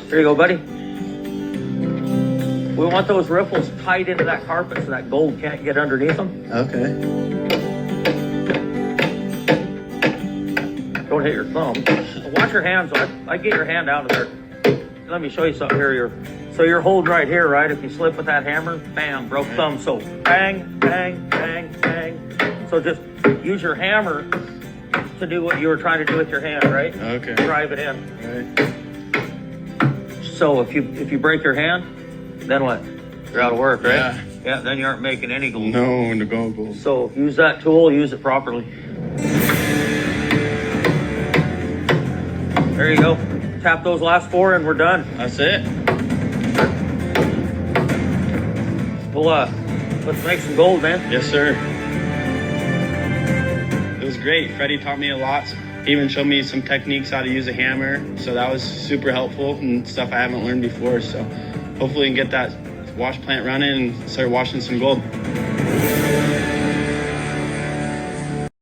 Here you go, buddy. We want those riffles tight into that carpet so that gold can't get underneath them. Okay. Don't hit your thumb. Watch your hands. I get your hand out of there. Let me show you something here. So you're holding right here, right? If you slip with that hammer, bam, broke thumb. So bang, bang, bang, bang. So just use your hammer to do what you were trying to do with your hand, right? Okay. Drive it in. Right. So if you break your hand, then what? You're out of work, right? Yeah. Yeah, then you aren't making any gold. No, the gold. So use that tool, use it properly. There you go. Tap those last 4 and we're done. That's it. Well, let's make some gold, man. Yes, sir. It was great. Freddy taught me a lot. He even showed me some techniques how to use a hammer. So that was super helpful and stuff I haven't learned before. So hopefully we can get that wash plant running and start washing some gold.